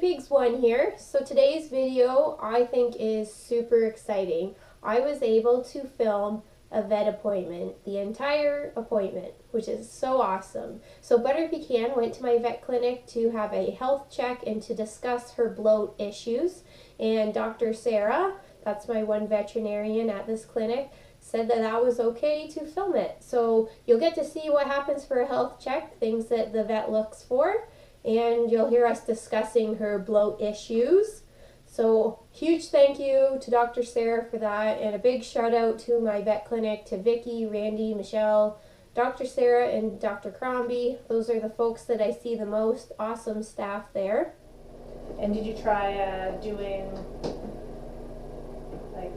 Pigs One here. So today's video I think is super exciting. I was able to film a vet appointment, the entire appointment, which is so awesome. So Butter Pecan went to my vet clinic to have a health check and to discuss her bloat issues. And Dr. Sarah, that's my one veterinarian at this clinic, said that that was okay to film it. So you'll get to see what happens for a health check, things that the vet looks for, and you'll hear us discussing her bloat issues. So huge thank you to Dr. Sarah for that, and a big shout out to my vet clinic, to Vicky, Randy, Michelle, Dr. Sarah, and Dr. Crombie. Those are the folks that I see the most. Awesome staff there. And did you try doing like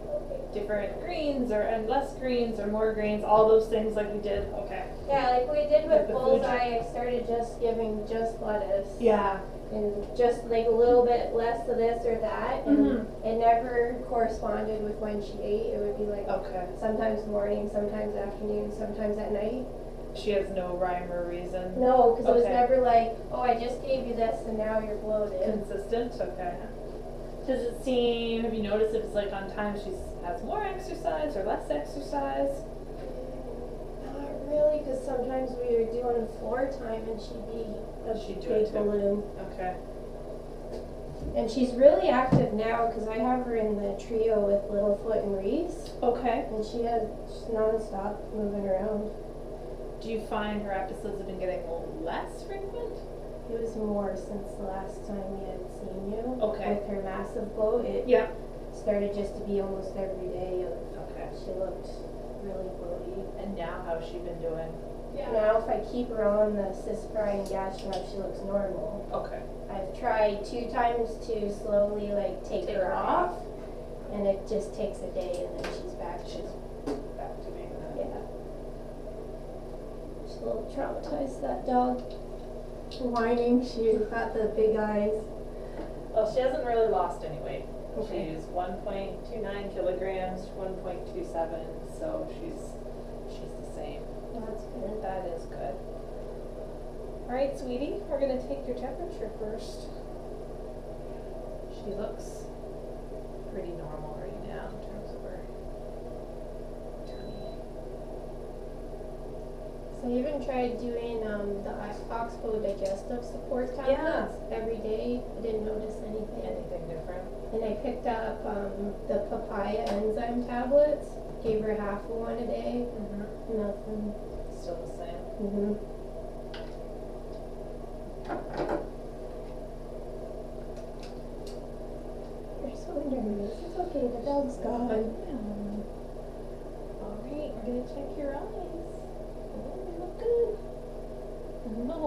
different greens and less greens or more greens, all those things like we did? Okay. Yeah, like we did Like with the food Bullseye, I started just giving just lettuce. Yeah. And just like a little bit less of this or that, and it never corresponded with when she ate. It would be like sometimes morning, sometimes afternoon, sometimes at night. She has no rhyme or reason? No, because it was never like, oh, I just gave you this and now you're bloated. Consistent? Okay. Does it seem, have you noticed if it's like on time she has more exercise or less exercise? Not really, because sometimes we were doing floor time and she'd be a big balloon. Okay. And she's really active now because I have her in the trio with Littlefoot and Reese. Okay. And she's non-stop moving around. Do you find her episodes have been getting less frequent? It was more since the last time we had seen you. Okay. With her massive bloat, it started just to be almost every day. She looked really bloaty. And now how's she been doing? Yeah. Now if I keep her on the Cispri and Gastronef, she looks normal. Okay. I've tried 2 times to slowly take her off, and it just takes a day and then she's back. She's back to being that. Yeah. She's a little traumatized, that dog. Whining, she's got the big eyes. Well, she hasn't really lost any weight. Okay. She's 1.29 kilograms, 1.27, so she's the same. That's good. That is good. All right, sweetie, we're gonna take your temperature first. She looks pretty normal right now in terms of her tummy. So I even tried doing the Oxbow digestive support tablets every day. I didn't notice anything. Anything different? And I picked up the papaya enzyme tablets. Gave her half of one a day. Nothing. Still the same. You're so nervous. It's okay. The dog's gone. All right, we're gonna check your eyes. Oh, they look good. No.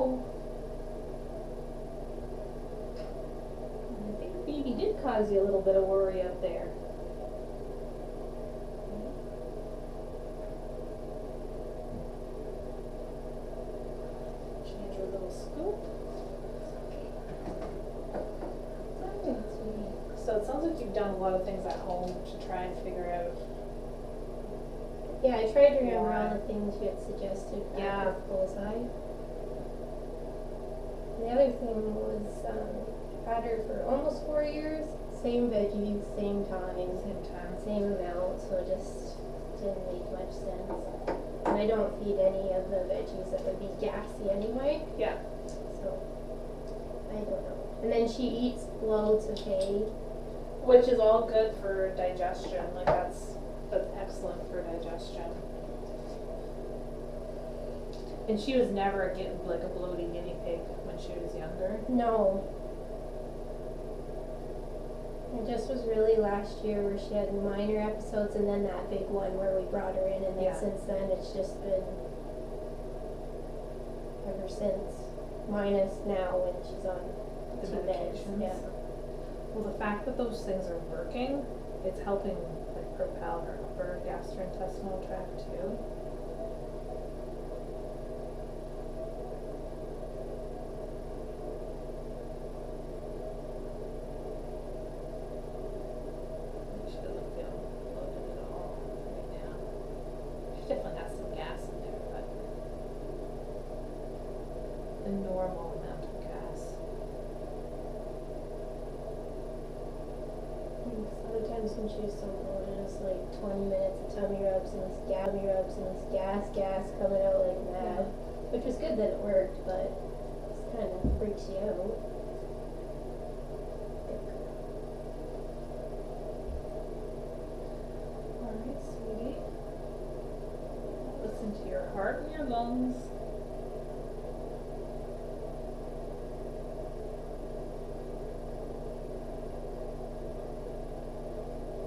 I think baby did cause you a little bit of worry up there. Change your little scoop. So it sounds like you've done a lot of things at home to try and figure out. Yeah, I tried to remember all the things you had suggested back with Bullseye. The other thing was, had her for almost 4 years, same veggies, same time, same amount, so it just didn't make much sense. And I don't feed any of the veggies that would be gassy anyway. Yeah. So, I don't know. And then she eats loads of hay. Which is all good for digestion, like that's excellent for digestion. And she was never like a bloating guinea pig when she was younger? No. It just was really last year where she had minor episodes and then that big one where we brought her in, and then since then it's just been ever since, minus now when she's on The 2 meds. medications. Yeah. Well, the fact that those things are working, it's helping like propel her upper gastrointestinal tract too. She doesn't feel bloated at all right now. She definitely has some gas in there, but a normal amount of gas. sometimes when she was so bloated, it was like 20 minutes of tummy rubs and this gas coming out like mad. Which was good that it worked, but it kind of freaks you out. Alright, sweetie. Listen to your heart and your lungs.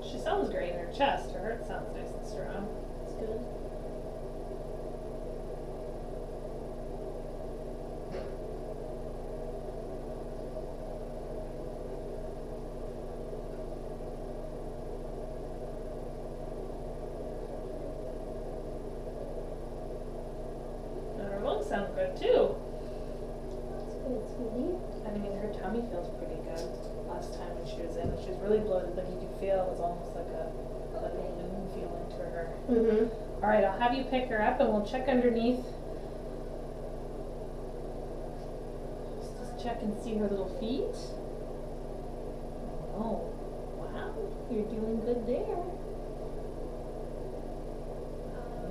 She sounds great in her chest. Her heart sounds nice and strong. It's good. And her lungs sound good too. That's good, sweetie. I mean, her tummy feels pretty good. Last time when she was in, she was really bloated. Like you could feel it was almost like a balloon feeling to her. Mm-hmm. All right, I'll have you pick her up and we'll check underneath. Just check and see her little feet. Oh, wow, you're doing good there.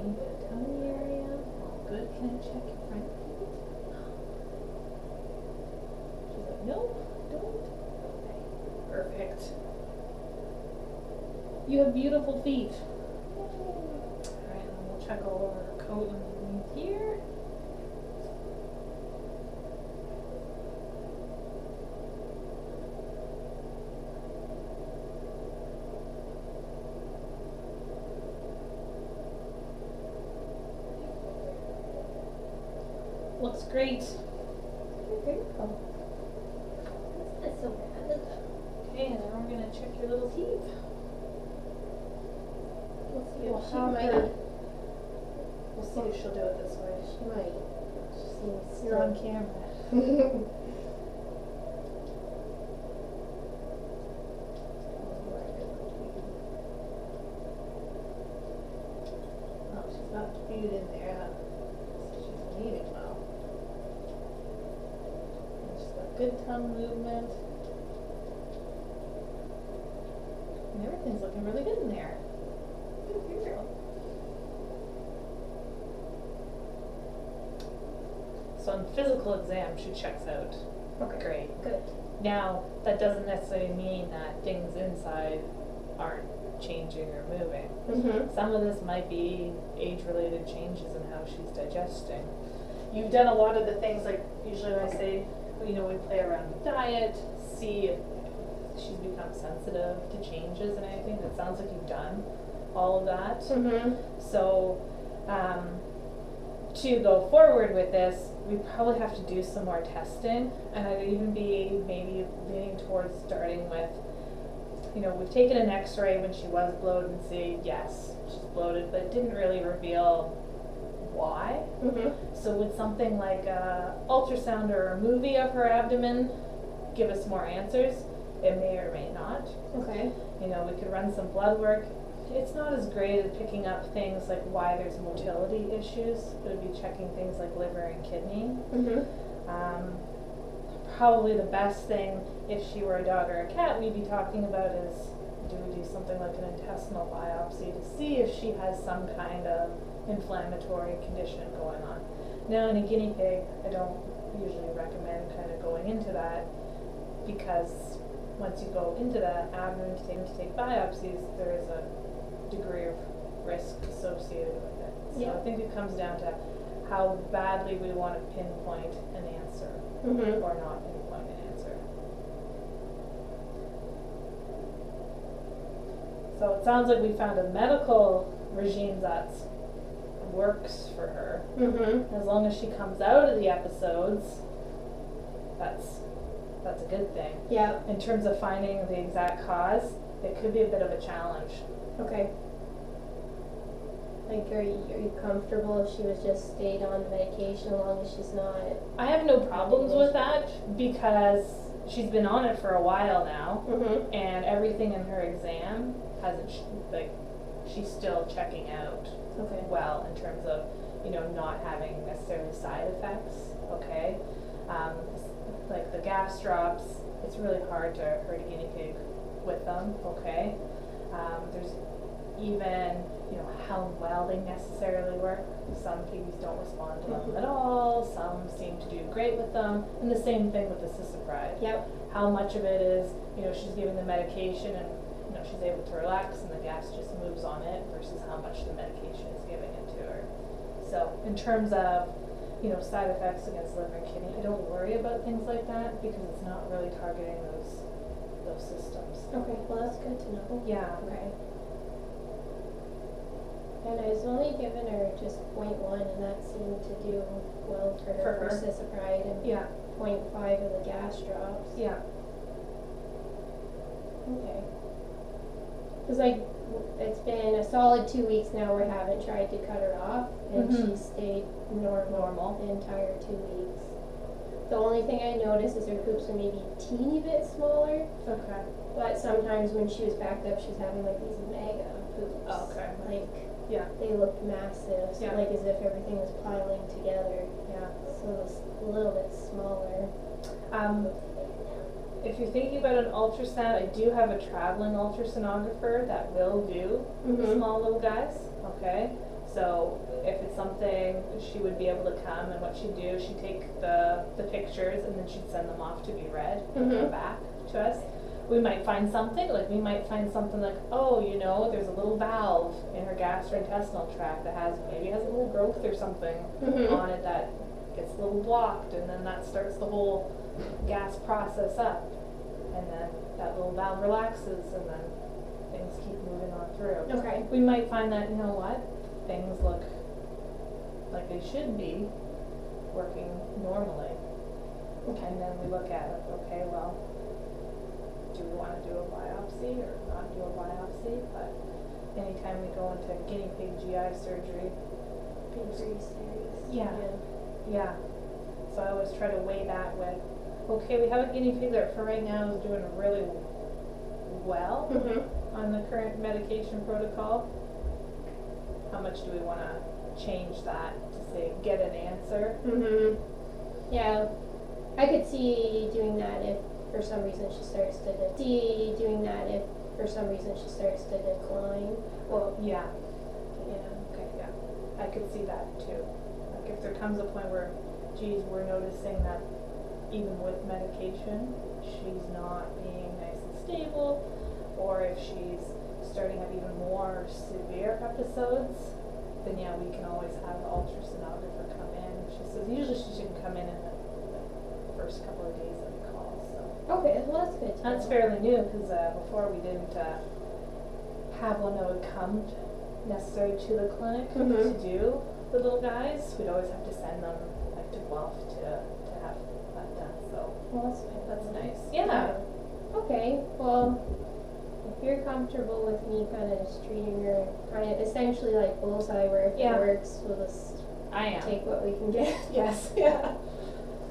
Maybe the tummy area. Oh, good. Can I check your front feet? She's like, nope, don't. Okay, perfect. You have beautiful feet. Alright, and we'll check all over her coat underneath here. Looks great. Very cool. That's not so bad, is it? Okay, and then we're gonna check your little teeth. We'll see We'll if she have might. her- We'll see if she'll do it this way. She might. She seems You're on still- camera. Oh, she's got the feet in there. So she's eating well. And she's got good tongue movement. And everything's looking really good in there. Good girl. So on physical exam, she checks out. Okay. Great. Good. Now, that doesn't necessarily mean that things inside aren't changing or moving. Mm-hmm. Some of this might be age-related changes in how she's digesting. You've done a lot of the things, like usually when I say, we play around with diet, see if she's become sensitive to changes and anything. It sounds like you've done all of that. Mm-hmm. So, to go forward with this, we probably have to do some more testing, and I'd even be maybe leaning towards starting with, we've taken an x-ray when she was bloated and see, yes, she's bloated, but it didn't really reveal why. Mm-hmm. So would something like a ultrasound or a movie of her abdomen give us more answers? It may or may not. Okay. We could run some blood work. It's not as great at picking up things like why there's motility issues. It would be checking things like liver and kidney. Mm-hmm. Probably the best thing, if she were a dog or a cat, we'd be talking about is, do we do something like an intestinal biopsy to see if she has some kind of inflammatory condition going on. Now in a guinea pig, I don't usually recommend kind of going into that, because once you go into that abdomen to take biopsies, there is a degree of risk associated with it. So Yeah. I think it comes down to how badly we want to pinpoint an answer Mm-hmm. or not pinpoint an answer. So it sounds like we found a medical regime that works for her. Mm-hmm. As long as she comes out of the episodes, that's a good thing. Yeah. In terms of finding the exact cause, it could be a bit of a challenge. Okay. Like, are you comfortable if she was just stayed on medication as long as she's not? I have no problems with that because she's been on it for a while now, Mm-hmm. and everything in her exam hasn't she's still checking out Okay. well in terms of not having necessarily side effects. Okay, like the gas drops, it's really hard to hurt a guinea pig with them. Okay, There's even, how well they necessarily work. Some piggies don't respond to them at all. Some seem to do great with them. And the same thing with the Cisapride. Yep. How much of it is, she's giving the medication and, she's able to relax and the gas just moves on it versus how much the medication is giving it to her. So in terms of, side effects against liver and kidney, I don't worry about things like that because it's not really targeting those systems. Okay, well that's good to know. Yeah. Okay. And I was only given her just 0.1 and that seemed to do well for her for Cisapride and yeah. 0.5 of the gas drops. Yeah. Okay. Because it's been a solid 2 weeks now. We haven't tried to cut her off, and she stayed normal the entire 2 weeks. The only thing I noticed is her poops are maybe a teeny bit smaller. Okay. But sometimes when she was backed up, she was having like these mega poops. Oh, okay. Like Yeah. they looked massive, so Yeah. like as if everything was piling together. Yeah. So it was a little bit smaller. If you're thinking about an ultrasound, I do have a traveling ultrasonographer that will do the small little guys. Okay, so if it's something, she would be able to come, and what she'd do, she'd take the pictures and then she'd send them off to be read and come back to us. We might find something like, oh, there's a little valve in her gastrointestinal tract that has a little growth or something on it that gets a little blocked, and then that starts the whole gas process up, and then that little valve relaxes, and then things keep moving on through. Okay. We might find that, things look like they should be working normally. Okay. And then we look at it, okay, well, do we want to do a biopsy or not do a biopsy? But anytime we go into guinea pig GI surgery, Peartree series. Yeah. So I always try to weigh that with, okay, we have a guinea pig that for right now is doing really well on the current medication protocol. How much do we want to change that to say get an answer? Yeah, I could see doing that if for some reason she starts to decline. Well, yeah. Okay, yeah. I could see that too. Like if there comes a point where, geez, we're noticing that even with medication, she's not being nice and stable, or if she's starting to have even more severe episodes, then yeah, we can always have the ultrasonographer come in. She says usually she should come in the first couple of days that we call. So okay, well that's good. That's fairly new because before we didn't have one that would come necessarily to the clinic to do the little guys. We'd always have to send them like to Guelph to have that done. So well, that's nice. Yeah. Okay. Well, if you're comfortable with me kind of just treating her kind of essentially like bullseye, where if it works, we'll just take what we can get. Yes. Yeah.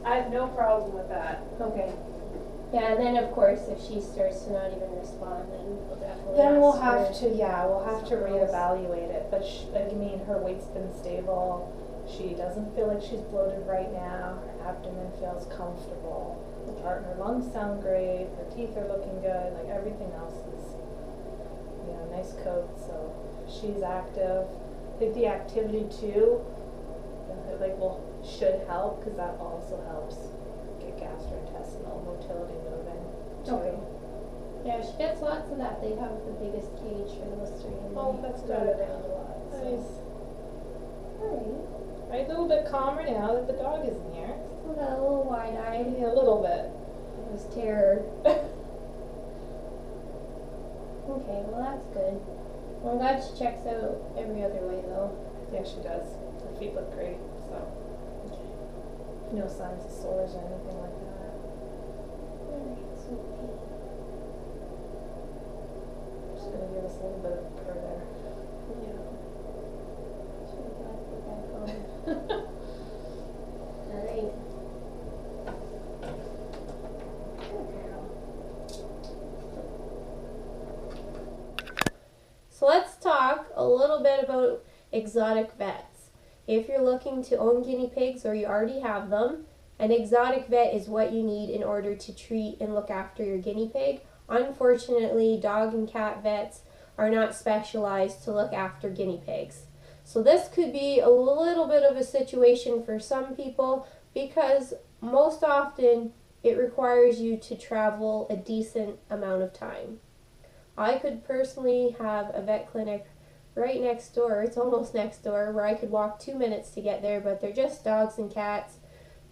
I have no problem with that. Okay. Yeah, and then of course if she starts to not even respond, then we'll definitely we'll have to reevaluate it. But her weight's been stable. She doesn't feel like she's bloated right now. Her abdomen feels comfortable. Her lungs sound great. Her teeth are looking good. Like everything else is, nice coat. So she's active. I think the activity too, should help because that also helps get gastrointestinal motility moving too. Okay. Yeah, she gets lots of that. They have the biggest cage for those three. And Oh, they that's run good. around a lot. Nice. Alright. Right, a little bit calmer now that the dog isn't here. Still got a little wide-eyed. Yeah, a little bit. It was terror. Okay, well that's good. Well, I'm glad she checks out every other way though. Yeah, she does. Her feet look great, so no signs of sores or anything like that. Alright, sweet. Just gonna give us a little bit of purr there. Yeah. Should we get back on? Alright. So let's talk a little bit about exotic vets. If you're looking to own guinea pigs or you already have them, an exotic vet is what you need in order to treat and look after your guinea pig. Unfortunately, dog and cat vets are not specialized to look after guinea pigs. So this could be a little bit of a situation for some people because most often it requires you to travel a decent amount of time. I could personally have a vet clinic right next door, it's almost next door, where I could walk 2 minutes to get there, but they're just dogs and cats.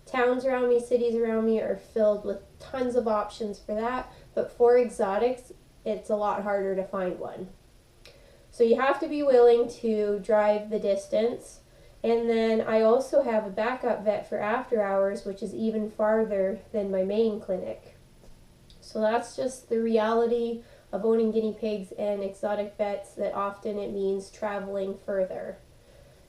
Towns around me, cities around me are filled with tons of options for that, but for exotics, it's a lot harder to find one. So you have to be willing to drive the distance. And then I also have a backup vet for after hours, which is even farther than my main clinic. So that's just the reality of owning guinea pigs and exotic vets, that often it means traveling further.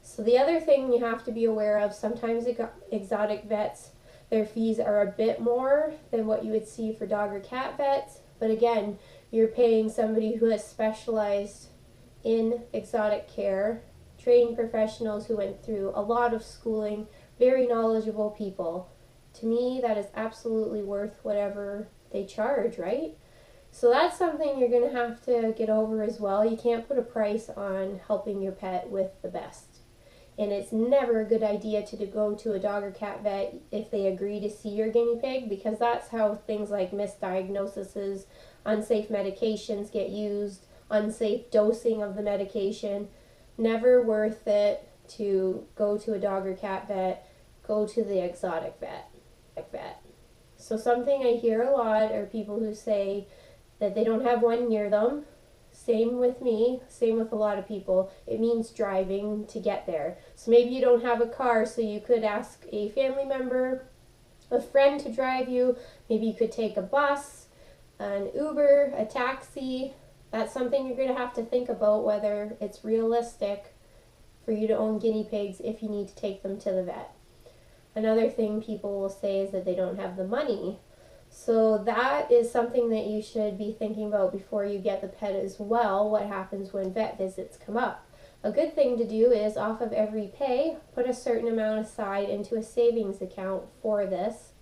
So the other thing you have to be aware of, sometimes exotic vets, their fees are a bit more than what you would see for dog or cat vets, but again, you're paying somebody who has specialized in exotic care, trained professionals who went through a lot of schooling, very knowledgeable people. To me, that is absolutely worth whatever they charge, right? So that's something you're going to have to get over as well. You can't put a price on helping your pet with the best. And it's never a good idea to go to a dog or cat vet if they agree to see your guinea pig, because that's how things like misdiagnoses, unsafe medications get used, unsafe dosing of the medication. Never worth it to go to a dog or cat vet. Go to the exotic vet. So something I hear a lot are people who say that they don't have one near them. Same with me, same with a lot of people. It means driving to get there. So maybe you don't have a car, so you could ask a family member, a friend to drive you. Maybe you could take a bus, an Uber, a taxi. That's something you're going to have to think about, whether it's realistic for you to own guinea pigs if you need to take them to the vet. Another thing people will say is that they don't have the money. So that is something that you should be thinking about before you get the pet as well. What happens when vet visits come up? A good thing to do is, off of every pay, put a certain amount aside into a savings account for this.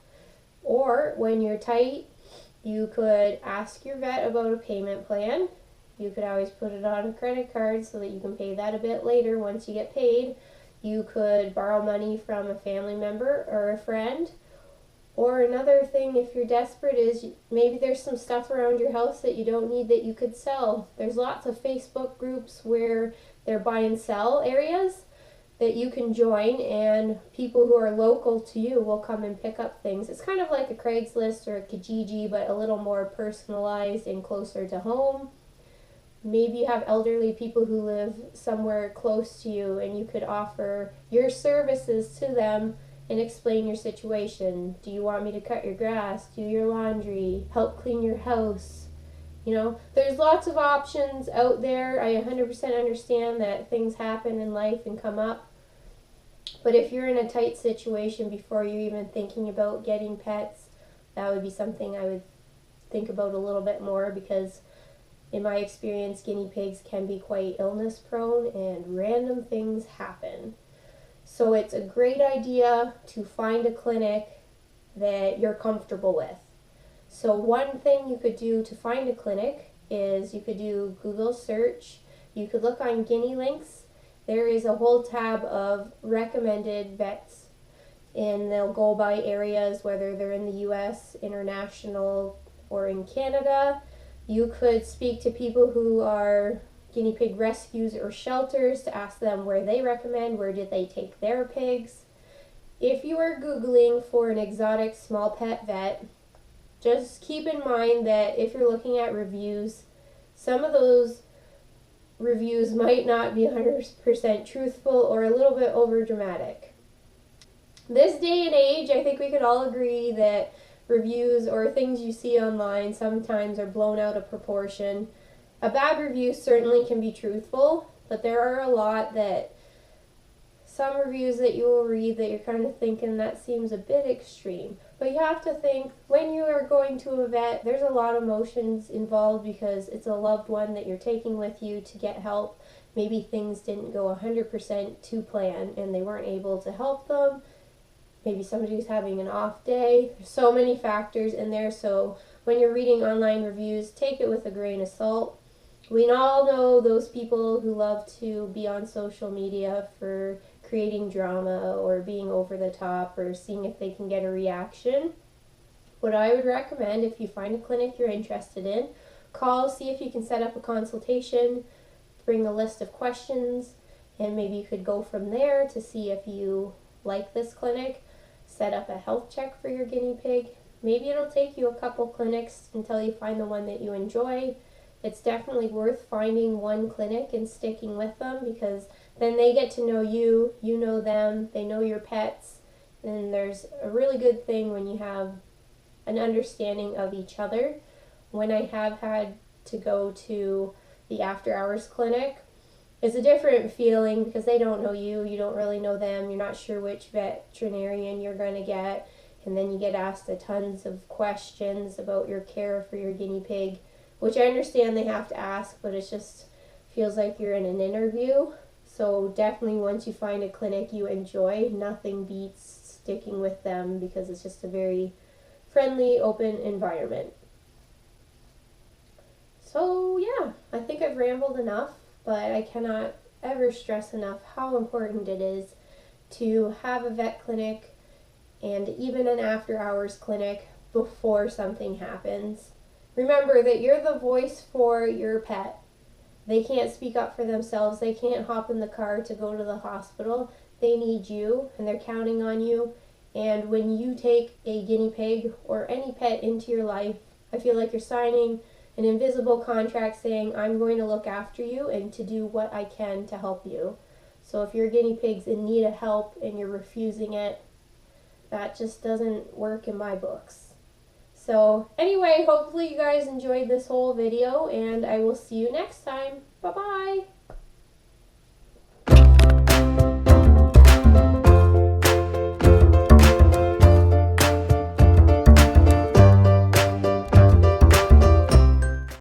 Or when you're tight, you could ask your vet about a payment plan. You could always put it on a credit card so that you can pay that a bit later once you get paid. You could borrow money from a family member or a friend. Or another thing, if you're desperate, is maybe there's some stuff around your house that you don't need that you could sell. There's lots of Facebook groups where they're buy and sell areas that you can join, and people who are local to you will come and pick up things. It's kind of like a Craigslist or a Kijiji, but a little more personalized and closer to home. Maybe you have elderly people who live somewhere close to you, and you could offer your services to them and explain your situation. Do you want me to cut your grass, do your laundry, help clean your house? You know, there's lots of options out there. I 100% understand that things happen in life and come up. But if you're in a tight situation before you're even thinking about getting pets, that would be something I would think about a little bit more, because in my experience, guinea pigs can be quite illness prone and random things happen. So it's a great idea to find a clinic that you're comfortable with. So one thing you could do to find a clinic is you could do Google search. You could look on Guinea Links. There is a whole tab of recommended vets, and they'll go by areas, whether they're in the US, international, or in Canada. You could speak to people who are guinea pig rescues or shelters to ask them where they recommend, where did they take their pigs. If you are Googling for an exotic small pet vet, just keep in mind that if you're looking at reviews, some of those reviews might not be 100% truthful or a little bit over dramatic. This day and age, I think we could all agree that reviews or things you see online sometimes are blown out of proportion. A bad review certainly can be truthful, but there are a lot that some reviews that you will read that you're kind of thinking that seems a bit extreme. But you have to think, when you are going to a vet, there's a lot of emotions involved because it's a loved one that you're taking with you to get help. Maybe things didn't go 100% to plan and they weren't able to help them. Maybe somebody's having an off day. There's so many factors in there, so when you're reading online reviews, take it with a grain of salt. We all know those people who love to be on social media for creating drama or being over the top or seeing if they can get a reaction. What I would recommend, if you find a clinic you're interested in, call, see if you can set up a consultation, bring a list of questions, and maybe you could go from there to see if you like this clinic, set up a health check for your guinea pig. Maybe it'll take you a couple clinics until you find the one that you enjoy. It's definitely worth finding one clinic and sticking with them, because then they get to know you, you know them, they know your pets, and there's a really good thing when you have an understanding of each other. When I have had to go to the after hours clinic, it's a different feeling because they don't know you, you don't really know them, you're not sure which veterinarian you're going to get, and then you get asked a tons of questions about your care for your guinea pig, which I understand they have to ask, but it just feels like you're in an interview. So definitely once you find a clinic you enjoy, nothing beats sticking with them because it's just a very friendly, open environment. So yeah, I think I've rambled enough, but I cannot ever stress enough how important it is to have a vet clinic and even an after hours clinic before something happens. Remember that you're the voice for your pet. They can't speak up for themselves. They can't hop in the car to go to the hospital. They need you, and they're counting on you. And when you take a guinea pig or any pet into your life, I feel like you're signing an invisible contract saying, I'm going to look after you and to do what I can to help you. So if your guinea pig's in need of help and you're refusing it, that just doesn't work in my books. So anyway, hopefully you guys enjoyed this whole video, and I will see you next time. Bye-bye!